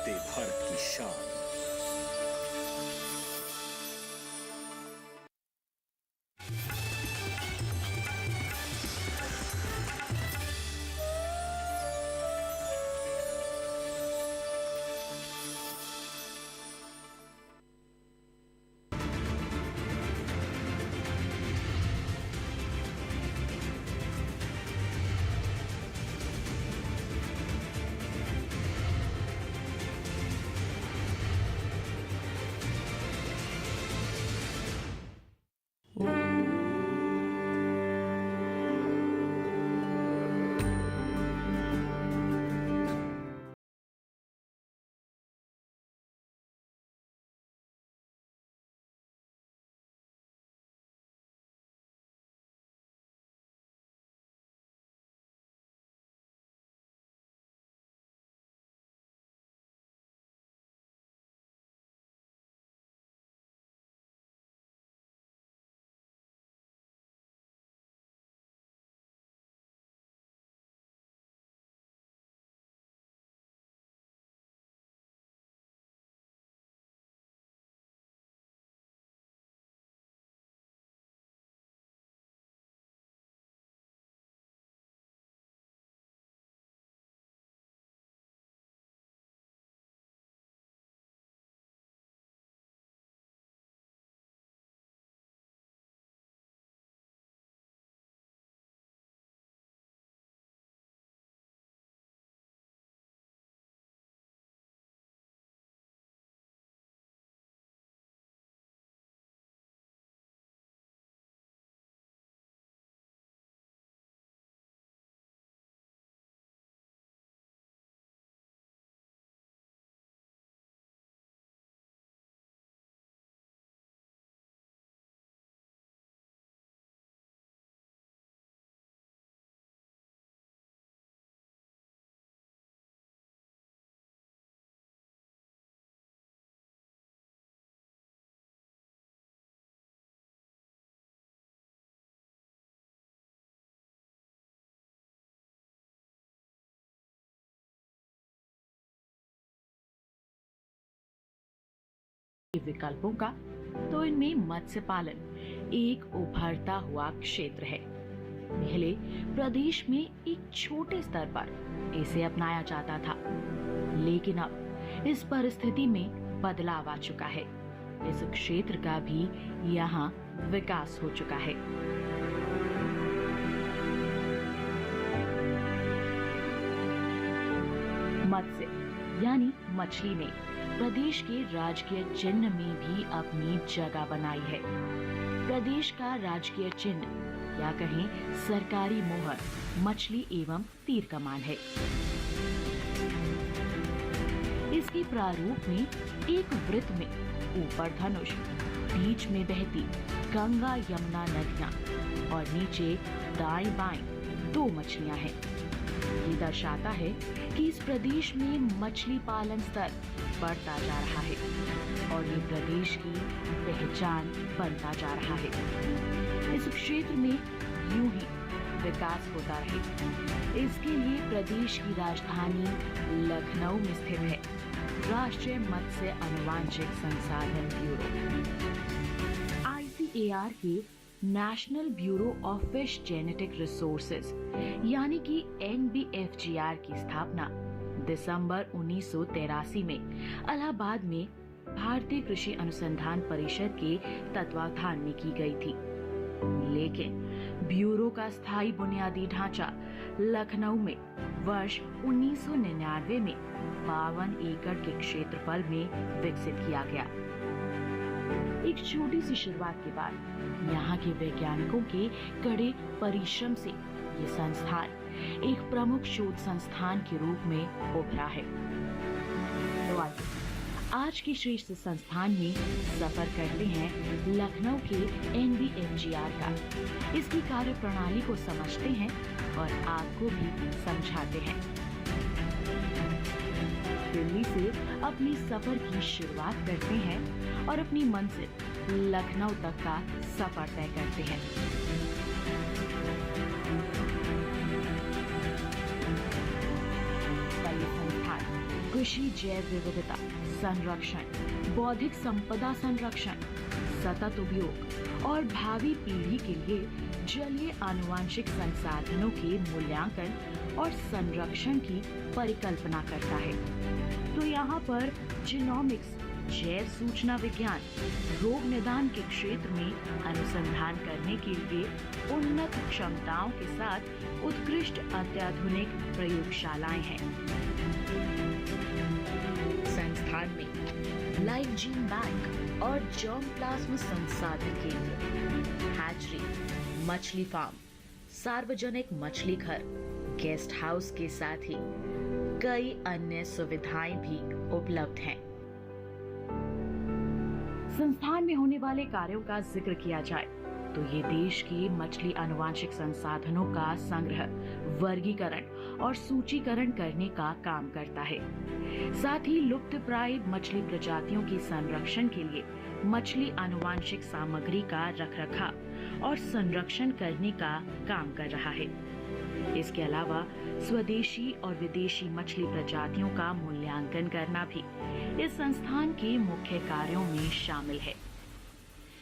बढ़ते भारत की शान। विकल्पों का, तो इनमें मत्स्य पालन एक उभरता हुआ क्षेत्र है। पहले प्रदेश में एक छोटे स्तर पर इसे अपनाया जाता था, लेकिन अब इस परिस्थिति में बदलाव आ चुका है। इस क्षेत्र का भी यहाँ विकास हो चुका है। मत्स्य यानी मछली ने प्रदेश के राजकीय चिन्ह में भी अपनी जगह बनाई है। प्रदेश का राजकीय चिन्ह या कहें सरकारी मोहर मछली एवं तीर कमान है। इसके प्रारूप में एक वृत्त में ऊपर धनुष, बीच में बहती गंगा यमुना नदियां और नीचे दाएं बाएं दो मछलियां हैं। ये दर्शाता है कि इस प्रदेश में मछली पालन स्तर बढ़ता जा रहा है और ये प्रदेश की पहचान बनता जा रहा है। इस क्षेत्र में यूं ही विकास होता रहे, इसके लिए प्रदेश की राजधानी लखनऊ में स्थित है राष्ट्रीय मत्स्य अनुवांशिक संसाधन ब्यूरो ICAR के national bureau of fish genetic resources यानी कि NBFGR की स्थापना दिसंबर 1983 में इलाहाबाद में भारतीय कृषि अनुसंधान परिषद के तत्वावधान में की गई थी। लेकिन ब्यूरो का स्थायी बुनियादी ढांचा लखनऊ में वर्ष 1999 में 52 एकड़ के क्षेत्रफल में विकसित किया गया। एक छोटी सी शुरुआत के बाद यहाँ के वैज्ञानिकों के कड़े परिश्रम से ये संस्थान एक प्रमुख शोध संस्थान के रूप में उभरा है। तो आइए आज के श्रेष्ठ संस्थान में सफर करते हैं लखनऊ के NBFGR का। इसकी कार्य प्रणाली को समझते हैं और आपको भी समझाते हैं। दिल्ली से अपने सफर की शुरुआत करते हैं और अपनी मंजिल लखनऊ तक का सफर तय करते हैं। ये संस्थान कृषि जैव विविधता संरक्षण, बौद्धिक संपदा संरक्षण, सतत उपयोग और भावी पीढ़ी के लिए जलीय आनुवांशिक संसाधनों के मूल्यांकन और संरक्षण की परिकल्पना करता है। तो यहाँ पर जीनोमिक्स, जैव सूचना विज्ञान, रोग निदान के क्षेत्र में अनुसंधान करने के लिए उन्नत क्षमताओं के साथ उत्कृष्ट अत्याधुनिक प्रयोगशालाएं हैं। संस्थान में लाइव जीन बैंक और जर्म प्लाज्मा संसाधन केंद्र, हैचरी, मछली फार्म, सार्वजनिक मछली घर, गेस्ट हाउस के साथ ही कई अन्य सुविधाएं भी उपलब्ध हैं। संस्थान में होने वाले कार्यों का जिक्र किया जाए तो ये देश के मछली आनुवांशिक संसाधनों का संग्रह, वर्गीकरण और सूचीकरण करने का काम करता है। साथ ही लुप्तप्राय मछली प्रजातियों के संरक्षण के लिए मछली आनुवांशिक सामग्री का रखरखाव और संरक्षण करने का काम कर रहा है। इसके अलावा स्वदेशी और विदेशी मछली प्रजातियों का मूल्यांकन करना भी इस संस्थान के मुख्य कार्यों में शामिल है।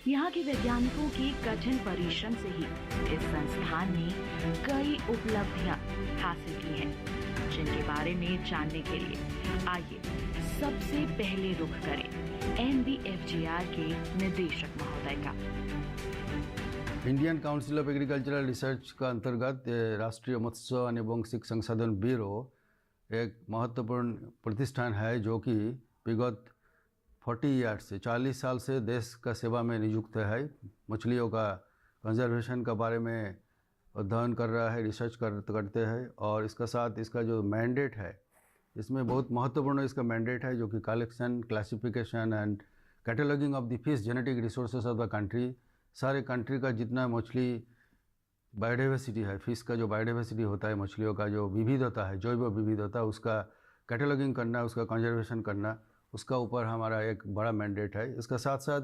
यहाँ के वैज्ञानिकों के कठिन परिश्रम से ही इस संस्थान ने कई उपलब्धियां हासिल की हैं, जिनके बारे में जानने के लिए आइए सबसे पहले रुख करें NBFGR के निदेशक महोदय का। Indian council of agricultural research का अंतर्गत राष्ट्रीय मत्स्य आनुवंशिक संसाधन ब्यूरो एक महत्वपूर्ण प्रतिष्ठान है जो कि विगत 40 ईयर्स से 40 साल से देश का सेवा में नियुक्त है। मछलियों का कंजर्वेशन के बारे में अध्ययन कर रहा है, रिसर्च करते हैं और इसका साथ इसका जो मैंडेट है इसमें बहुत महत्वपूर्ण इसका मैंडेट है जो कि collection, classification and cataloguing of the fish genetic resources of the country. सारे कंट्री का जितना मछली बायोडाइवर्सिटी है, फिश का जो बायोडाइवर्सिटी होता है, मछलियों का जो विविधता है, जैव विविधता, उसका कैटलॉगिंग करना, उसका कंजर्वेशन करना, उसका ऊपर हमारा एक बड़ा मैंडेट है। इसका साथ साथ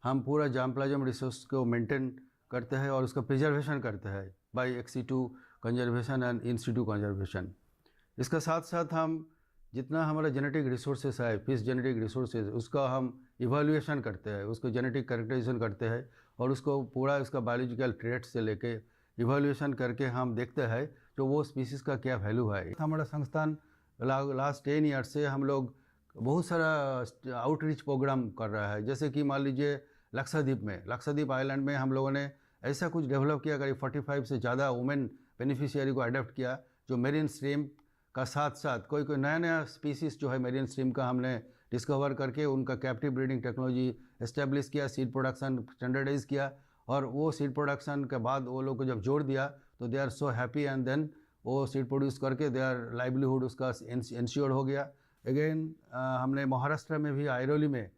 हम पूरा जार्म प्लाज्मा रिसोर्स को मेंटेन करते हैं और उसका प्रिजर्वेशन करते हैं by ex situ conservation and in situ conservation. इसका साथ साथ हम जितना हमारा जेनेटिक रिसोर्सेस है, फिश जेनेटिक रिसोर्सेज, उसका हम इवैल्यूएशन करते हैं, उसको जेनेटिक कैरेक्टराइजेशन करते हैं और उसको पूरा इसका बायोलॉजिकल ट्रेट से लेके इवैल्यूएशन करके हम देखते हैं जो वो स्पीसीज़ का क्या वैल्यू है। हमारा संस्थान लास्ट 10 ईयर्स से हम लोग बहुत सारा आउटरीच प्रोग्राम कर रहा है। जैसे कि मान लीजिए लक्षद्वीप आइलैंड में हम लोगों ने ऐसा कुछ डेवलप किया, करीब 45 से ज़्यादा वुमेन बेनिफिशियरी को अडॉप्ट किया, जो मेरीन स्ट्रीम का साथ साथ कोई नया स्पीसीज़ जो है मेरीन स्ट्रीम का हमने डिस्कवर करके उनका कैप्टिव ब्रीडिंग टेक्नोलॉजी एस्टेब्लिश किया, सीड प्रोडक्शन स्टैंडर्डाइज किया और वो सीड प्रोडक्शन के बाद वो लोग को जब जोड़ दिया तो they are so happy and then वो सीड प्रोड्यूस करके दे आर लाइवलीहुड उसका इंश्योर हो गया। अगेन हमने महाराष्ट्र में भी आयरोली में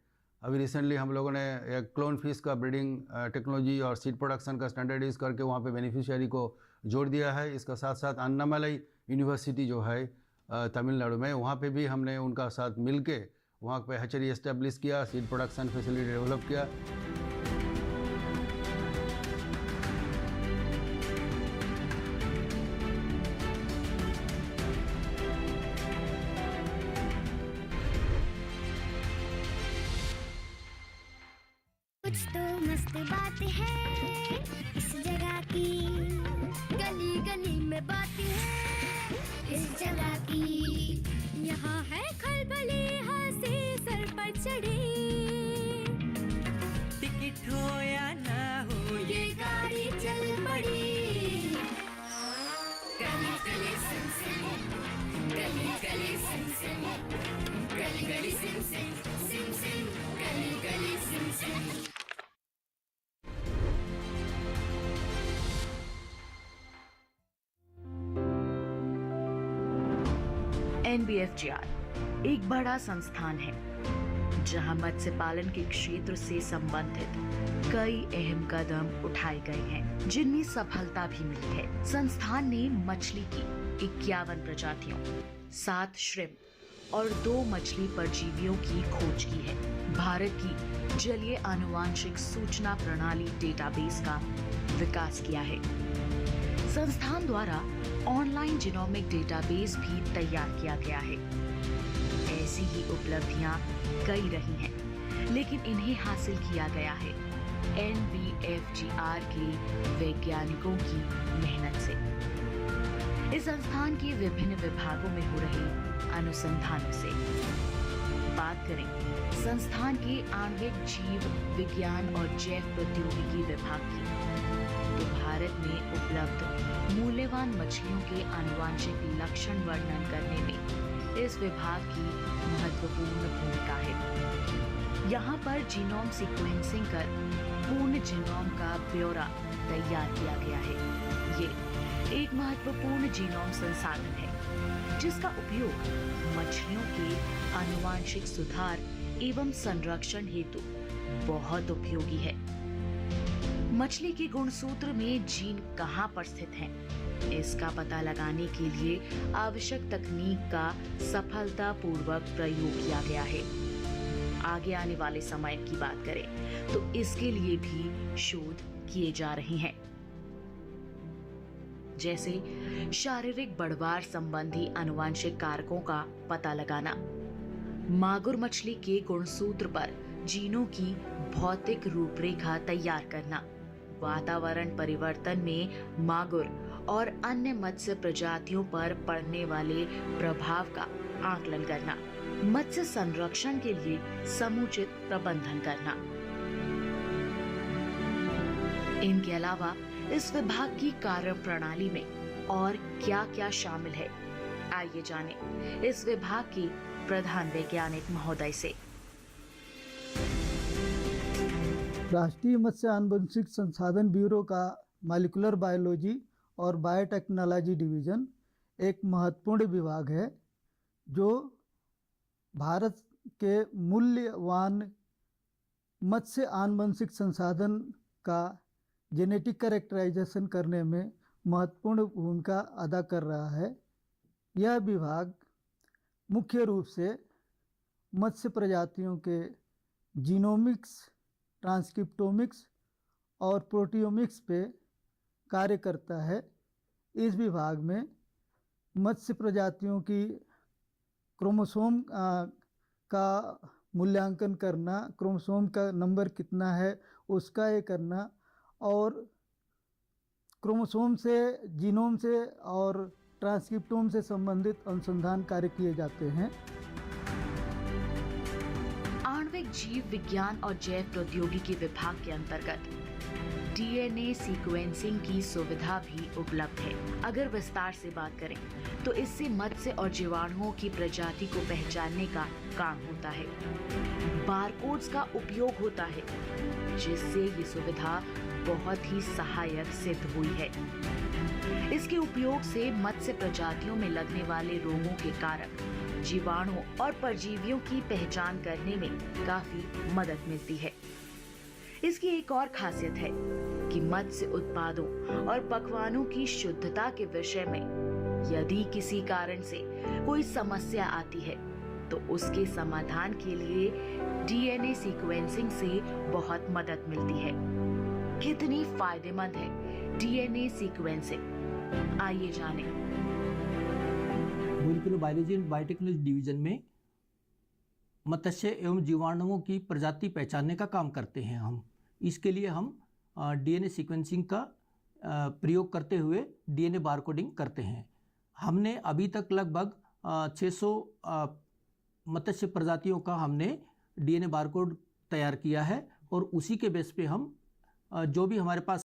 अभी रिसेंटली हम लोगों ने एक क्लोन फिश का ब्रीडिंग टेक्नोलॉजी और सीड प्रोडक्शन का स्टैंडर्डाइज करके वहाँ पे बेनिफिशियरी को जोड़ दिया है। इसका साथ साथ अन्नामलाई यूनिवर्सिटी जो है तमिलनाडु में, वहाँ पे भी हमने उनका साथ मिल के वहाँ पे हैचरी एस्टेब्लिश किया, सीड प्रोडक्शन फैसिलिटी डेवलप किया। कुछ तो मस्त बात है इस जगह की, गली गली में बात है इस जगह की। यहाँ है खलबली हंसी सर पर चढ़ी, टिकट हो या ना हो ये गाड़ी चल पड़ी। गली गली सिम सिम, गली गली सिम सिम, गली गली सिम सिम, सिम सिम, गली गली सिम सिम। NBFGR एक बड़ा संस्थान है जहां मत्स्य पालन के क्षेत्र से संबंधित कई अहम कदम उठाए गए हैं, जिनमें सफलता भी मिली है। संस्थान ने मछली की 51 प्रजातियों, 7 श्रिम्प और 2 मछली परजीवियों की खोज की है। भारत की जलीय आनुवांशिक सूचना प्रणाली डेटाबेस का विकास किया है। संस्थान द्वारा ऑनलाइन जीनोमिक डेटाबेस भी तैयार किया गया है। ऐसी ही उपलब्धियां कई रही हैं, लेकिन इन्हें हासिल किया गया है NBFGR के वैज्ञानिकों की मेहनत से। इस संस्थान के विभिन्न विभागों में हो रहे अनुसंधानों से। बात करें संस्थान के आणविक जीव विज्ञान और जैव प्रौद्योगिकी विभाग की, तो भारत में उपलब्ध मूल्यवान मछलियों के आनुवांशिक लक्षण वर्णन करने में इस विभाग की महत्वपूर्ण भूमिका है। यहाँ पर जीनोम सीक्वेंसिंग कर पूर्ण जीनोम का ब्यौरा तैयार किया गया है। ये एक महत्वपूर्ण जीनोम संसाधन है जिसका उपयोग मछलियों के आनुवांशिक सुधार एवं संरक्षण हेतु बहुत उपयोगी है। मछली के गुणसूत्र में जीन कहाँ पर स्थित हैं, इसका पता लगाने के लिए आवश्यक तकनीक का सफलतापूर्वक प्रयोग किया गया है। आगे आने वाले समय की बात करें तो इसके लिए भी शोध किए जा रहे हैं, जैसे शारीरिक बढ़वार संबंधी आनुवांशिक कारकों का पता लगाना, मागुर मछली के गुणसूत्र पर जीनों की भौतिक रूपरेखा तैयार करना, वातावरण परिवर्तन में मागुर और अन्य मत्स्य प्रजातियों पर पड़ने वाले प्रभाव का आकलन करना, मत्स्य संरक्षण के लिए समुचित प्रबंधन करना। इनके अलावा इस विभाग की कार्य प्रणाली में और क्या-क्या शामिल है, आइए जानें इस विभाग के प्रधान वैज्ञानिक महोदय से। राष्ट्रीय मत्स्य आनुवंशिक संसाधन ब्यूरो का मॉलिक्यूलर बायोलॉजी और बायोटेक्नोलॉजी डिवीजन एक महत्वपूर्ण विभाग है जो भारत के मूल्यवान मत्स्य आनुवंशिक संसाधन का जेनेटिक कैरेक्टराइजेशन करने में महत्वपूर्ण भूमिका अदा कर रहा है। यह विभाग मुख्य रूप से मत्स्य प्रजातियों के जीनोमिक्स, ट्रांसक्रिप्टोमिक्स और प्रोटियोमिक्स पे कार्य करता है। इस विभाग में मत्स्य प्रजातियों की क्रोमोसोम का मूल्यांकन करना, क्रोमोसोम का नंबर कितना है उसका ये करना, और क्रोमोसोम से, जीनोम से और ट्रांसक्रिप्टोम से संबंधित अनुसंधान कार्य किए जाते हैं। आणविक जीव विज्ञान और जैव प्रौद्योगिकी विभाग के अंतर्गत DNA सीक्वेंसिंग की सुविधा भी उपलब्ध है। अगर विस्तार से बात करें तो इससे मत्स्य और जीवाणुओं की प्रजाति को पहचानने का काम होता है। बारकोड्स का उपयोग होता है, जिससे ये सुविधा बहुत ही सहायक सिद्ध हुई है। इसके उपयोग से मत्स्य प्रजातियों में लगने वाले रोगों के कारक, जीवाणु और परजीवियों की पहचान करने में काफी मदद मिलती है। इसकी एक और खासियत है कि मत्स्य उत्पादों और पकवानों की शुद्धता के विषय में यदि किसी कारण से कोई समस्या आती है तो उसके समाधान के लिए DNA सीक्वेंसिंग से बहुत मदद मिलती है। कितनी फायदेमंद है DNA सीक्वेंसिंग, आइए जानें। Molecular biology and biotechnology division में मत्स्य एवं जीवाणुओं की प्रजाति पहचानने का काम करते हैं हम। इसके लिए हम DNA सीक्वेंसिंग का प्रयोग करते हुए DNA बारकोडिंग करते हैं। हमने अभी तक लगभग 600 मत्स्य प्रजातियों का हमने DNA बारकोड तैयार किया है और उसी के बेस पे हम जो भी हमारे पास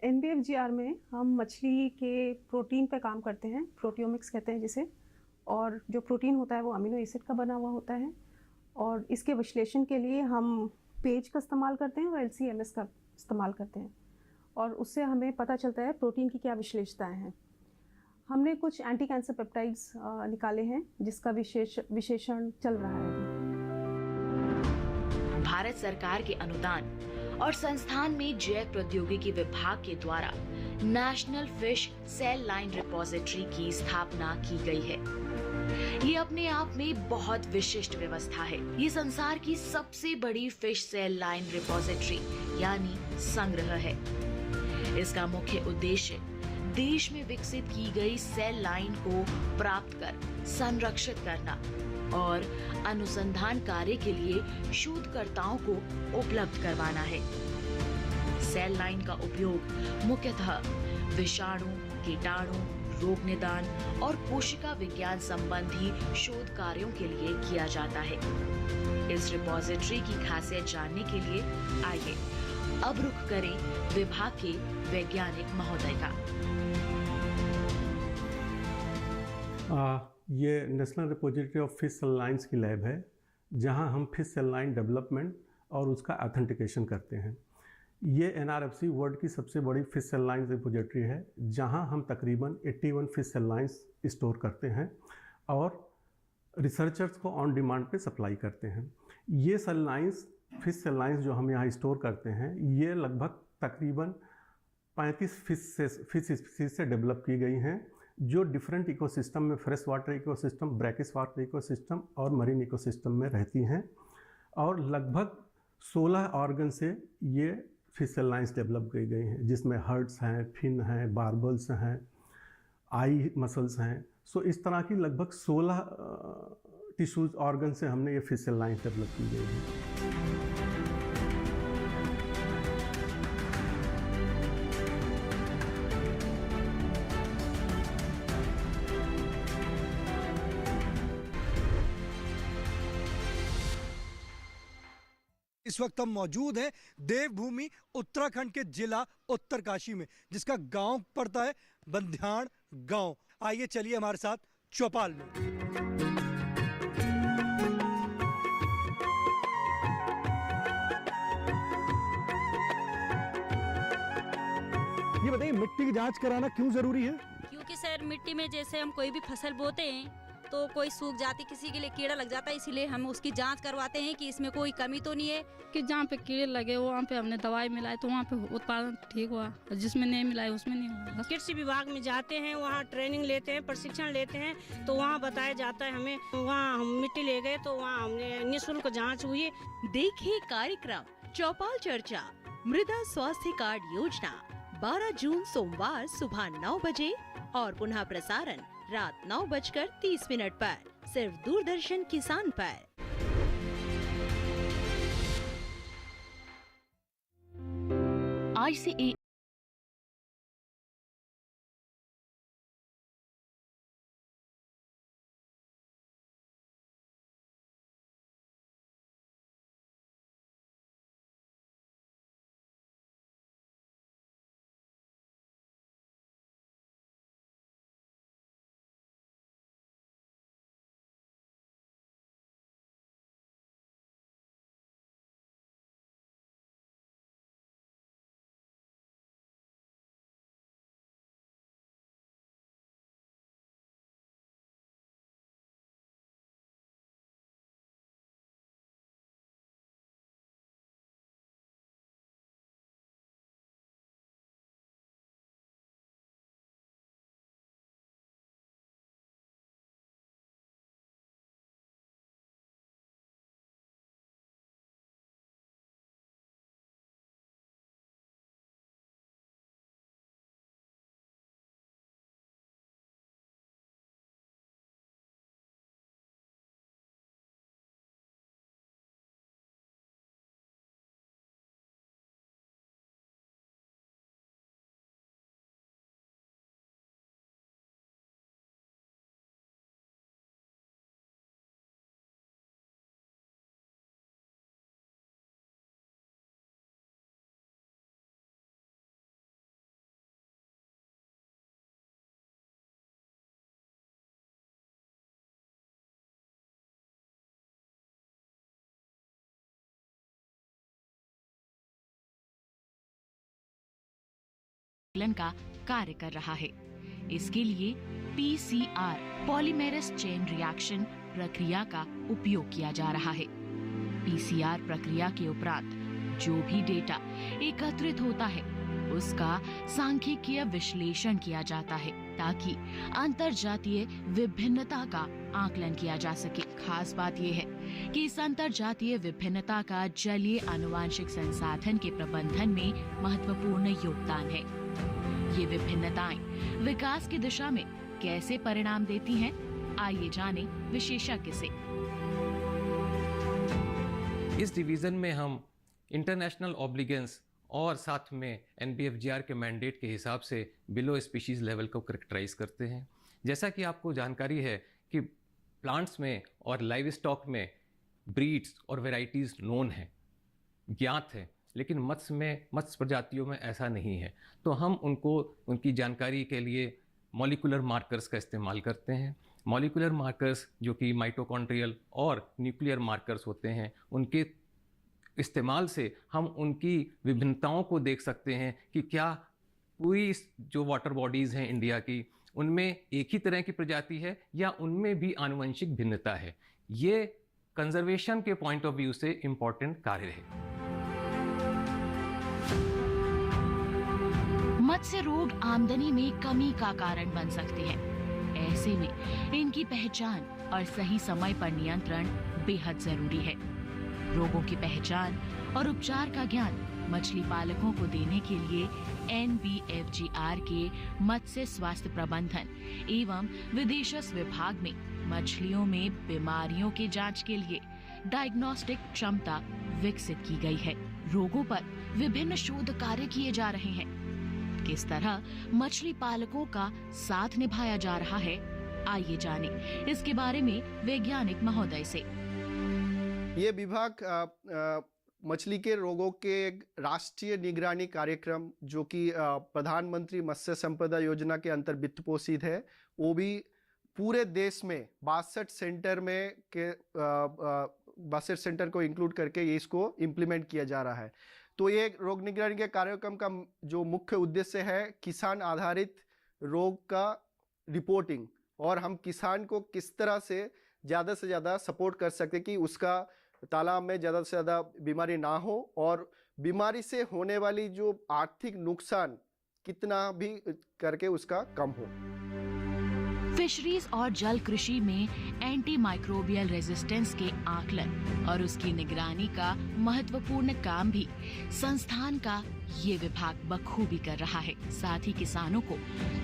NBFGR में हम मछली के प्रोटीन पे काम करते हैं, प्रोटियोमिक्स कहते हैं जिसे, और जो प्रोटीन होता है वो अमीनो एसिड का बना हुआ होता है, और इसके विश्लेषण के लिए हम पेज का इस्तेमाल करते हैं और LC-MS का इस्तेमाल करते हैं, और उससे हमें पता चलता है प्रोटीन की क्या विशेषताएं हैं। हमने कुछ एंटी कैंसर पेप्टाइड्स निकाले हैं जिसका विशेषण चल रहा है अभी। भारत सरकार के अनुदान और संस्थान में जैव प्रौद्योगिकी विभाग के द्वारा national fish cell line repository की स्थापना की गई है। ये अपने आप में बहुत विशिष्ट व्यवस्था है। ये संसार की सबसे बड़ी फिश सेल लाइन रिपोजिटरी यानी संग्रह है। इसका मुख्य उद्देश्य देश में विकसित की गई सेल लाइन को प्राप्त कर संरक्षित करना और अनुसंधान कार्य के लिए शोधकर्ताओं को उपलब्ध करवाना है। सेल लाइन का उपयोग मुख्यतः विषाणु, कीटाणु, रोग निदान और कोशिका विज्ञान संबंधी शोध कार्यों के लिए किया जाता है। इस रिपोजिटरी की खासियत जानने के लिए आइए अब रुख करें विभाग के वैज्ञानिक महोदय का। ये national repository of fish cell lines की लैब है, जहां हम फिश सेल लाइन डेवलपमेंट और उसका ऑथेंटिकेशन करते हैं। ये NRFC वर्ल्ड की सबसे बड़ी फिश सेल लाइन रिपोजिटरी है, जहां हम तकरीबन 81 फिश सेल लाइन्स स्टोर करते हैं और रिसर्चर्स को ऑन डिमांड पे सप्लाई करते हैं। ये cell lines, fish cell lines जो हम यहाँ स्टोर करते हैं, ये लगभग तकरीबन 35 फिश स्पीसीज से डेवलप की गई हैं, जो डिफरेंट इकोसिस्टम में, fresh water ecosystem, brackish water ecosystem और मरीन इकोसिस्टम में रहती हैं, और लगभग 16 ऑर्गन से ये फिश सेल लाइन्स डेवलप की गई हैं, जिसमें हर्ट्स हैं, फिन हैं, बार्बल्स हैं, आई मसल्स हैं। सो इस तरह की लगभग 16 टिश्यूज ऑर्गन से हमने ये फिश सेल लाइन्स डेवलप की गई हैं। इस वक्त हम मौजूद हैं देवभूमि उत्तराखंड के जिला उत्तरकाशी में, जिसका गांव पड़ता है बंध्याण गांव। आइए चलिए हमारे साथ चौपाल में। ये बताइए, मिट्टी की जांच कराना क्यों जरूरी है? क्योंकि सर मिट्टी में जैसे हम कोई भी फसल बोते हैं तो कोई सूख जाती, किसी के लिए कीड़ा लग जाता है, इसीलिए हम उसकी जांच करवाते हैं कि इसमें कोई कमी तो नहीं है। कि जहाँ पे कीड़े लगे वहाँ पे हमने दवाई मिलाई तो वहाँ पे उत्पादन ठीक हुआ, और जिसमें नहीं मिलाई उसमें नहीं हुआ। कृषि विभाग में जाते हैं, वहाँ ट्रेनिंग लेते हैं, प्रशिक्षण लेते हैं, तो वहाँ बताया जाता है हमें। वहाँ हम मिट्टी ले गए तो वहाँ हमने निःशुल्क जाँच हुई। देखिए कार्यक्रम चौपाल चर्चा मृदा स्वास्थ्य कार्ड योजना 12 जून सोमवार सुबह 9 बजे और पुनः प्रसारण रात 9:30 पर सिर्फ दूरदर्शन किसान पर। आज से एक आकलन का कार्य कर रहा है। इसके लिए PCR पॉलीमेरस चेन रिएक्शन प्रक्रिया का उपयोग किया जा रहा है। PCR प्रक्रिया के उपरांत जो भी डेटा एकत्रित होता है उसका सांख्यिकीय विश्लेषण किया जाता है ताकि अंतरजातीय विभिन्नता का आकलन किया जा सके। खास बात यह है कि इस अंतरजातीय विभिन्नता का जलीय आनुवांशिक संसाधन के प्रबंधन में महत्वपूर्ण योगदान है। ये विभिन्नताएं विकास की दिशा में कैसे परिणाम देती हैं, आइए जाने विशेषज्ञ से। इस डिवीज़न में हम इंटरनेशनल ऑब्लिगेंस और साथ में NBFGR के मैंडेट के हिसाब से बिलो स्पीशीज़ लेवल को करेक्टराइज करते हैं। जैसा कि आपको जानकारी है कि प्लांट्स में और लाइव स्टॉक में ब्रीड्स और वेराइटीज़ नोन हैं, ज्ञात हैं, लेकिन मत्स्य प्रजातियों में ऐसा नहीं है। तो हम उनकी जानकारी के लिए मॉलिक्यूलर मार्कर्स का इस्तेमाल करते हैं। मॉलिक्यूलर मार्कर्स जो कि माइटोकॉन्ड्रियल और न्यूक्लियर मार्कर्स होते हैं, उनके इस्तेमाल से हम उनकी विभिन्नताओं को देख सकते हैं कि क्या पूरी जो वाटर बॉडीज़ हैं इंडिया की, उनमें एक ही तरह की प्रजाति है या उनमें भी आनुवंशिक भिन्नता है। ये कंजर्वेशन के पॉइंट ऑफ व्यू से इम्पॉर्टेंट कार्य है। मत्स्य रोग आमदनी में कमी का कारण बन सकते हैं। ऐसे में इनकी पहचान और सही समय पर नियंत्रण बेहद जरूरी है। रोगों की पहचान और उपचार का ज्ञान मछली पालकों को देने के लिए NBFGR के मत्स्य स्वास्थ्य प्रबंधन एवं विदेशज विभाग में मछलियों में बीमारियों के जांच के लिए डायग्नोस्टिक क्षमता विकसित की गई है। रोगों पर विभिन्न शोध कार्य किए जा रहे हैं। किस तरह मछली पालकों का साथ निभाया जा रहा है, आइए जाने इसके बारे में वैज्ञानिक महोदय से। ये विभाग मछली के रोगों के एक राष्ट्रीय निगरानी कार्यक्रम जो कि प्रधानमंत्री मत्स्य संपदा योजना के अंतर्गत वित्त पोषित है, वो भी पूरे देश में 62 सेंटर में के 62 सेंटर को इंक्लूड करके ये इसको इम्प्लीमेंट किया जा रहा है। तो ये रोग निगरानी के कार्यक्रम का जो मुख्य उद्देश्य है, किसान आधारित रोग का रिपोर्टिंग और हम किसान को किस तरह से ज़्यादा सपोर्ट कर सकते कि उसका तालाब में ज़्यादा से ज़्यादा बीमारी ना हो और बीमारी से होने वाली जो आर्थिक नुकसान कितना भी करके उसका कम हो। फिशरीज और जल कृषि में एंटी माइक्रोबियल रेजिस्टेंस के आकलन और उसकी निगरानी का महत्वपूर्ण काम भी संस्थान का ये विभाग बखूबी कर रहा है। साथ ही किसानों को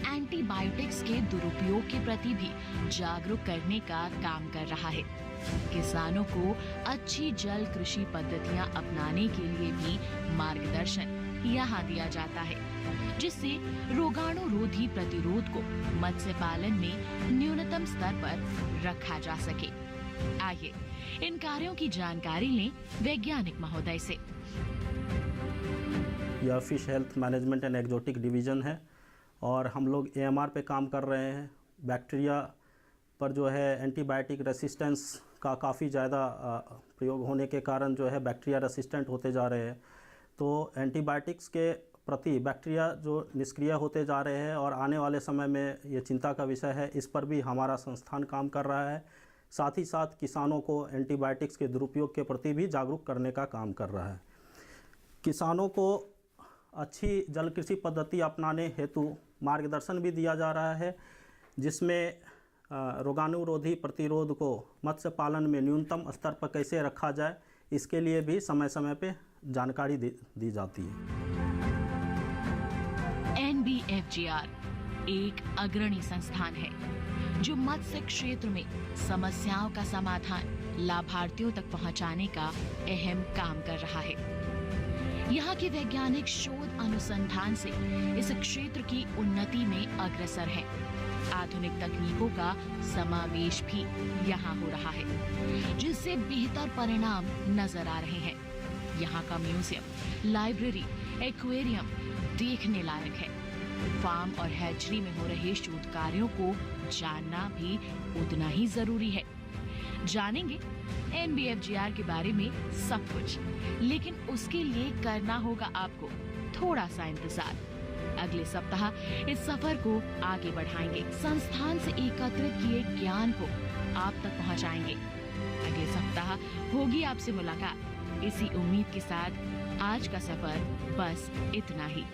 एंटीबायोटिक्स के दुरुपयोग के प्रति भी जागरूक करने का काम कर रहा है। किसानों को अच्छी जल कृषि पद्धतियां अपनाने के लिए भी मार्गदर्शन यहाँ दिया जाता है, जिससे रोगाणुरोधी प्रतिरोध को मत्स्य पालन में न्यूनतम स्तर पर रखा जा सके। आइए इन कार्यों की जानकारी लें वैज्ञानिक महोदय से। यह fish health management and exotic division है और हम लोग AMR पे काम कर रहे हैं। बैक्टीरिया पर जो है एंटीबायोटिक रेसिस्टेंस का काफ़ी ज़्यादा प्रयोग होने के कारण जो है बैक्टीरिया रेसिस्टेंट होते जा रहे हैं। तो एंटीबायोटिक्स के प्रति बैक्टीरिया जो निष्क्रिय होते जा रहे हैं और आने वाले समय में ये चिंता का विषय है। इस पर भी हमारा संस्थान काम कर रहा है। साथ ही साथ किसानों को एंटीबायोटिक्स के दुरुपयोग के प्रति भी जागरूक करने का काम कर रहा है। किसानों को अच्छी जल कृषि पद्धति अपनाने हेतु मार्गदर्शन भी दिया जा रहा है, जिसमें रोगाणुरोधी प्रतिरोध को मत्स्य पालन में न्यूनतम स्तर पर कैसे रखा जाए, इसके लिए भी समय समय पे जानकारी दी जाती है। NBFGR एक अग्रणी संस्थान है जो मत्स्य क्षेत्र में समस्याओं का समाधान लाभार्थियों तक पहुंचाने का अहम काम कर रहा है। यहाँ के वैज्ञानिक शोध अनुसंधान से इस क्षेत्र की उन्नति में अग्रसर है। आधुनिक तकनीकों का समावेश भी यहाँ हो रहा है, जिससे बेहतर परिणाम नजर आ रहे हैं। यहाँ का म्यूजियम, लाइब्रेरी, एक्वेरियम देखने लायक है। फार्म और हैचरी में हो रहे शोध कार्यों को जानना भी उतना ही जरूरी है। जानेंगे NBFGR के बारे में सब कुछ, लेकिन उसके लिए करना होगा आपको थोड़ा सा इंतजार। अगले सप्ताह इस सफर को आगे बढ़ाएंगे, संस्थान से एकत्रित किए ज्ञान को आप तक पहुंचाएंगे। अगले सप्ताह होगी आपसे मुलाकात। इसी उम्मीद के साथ आज का सफर बस इतना ही।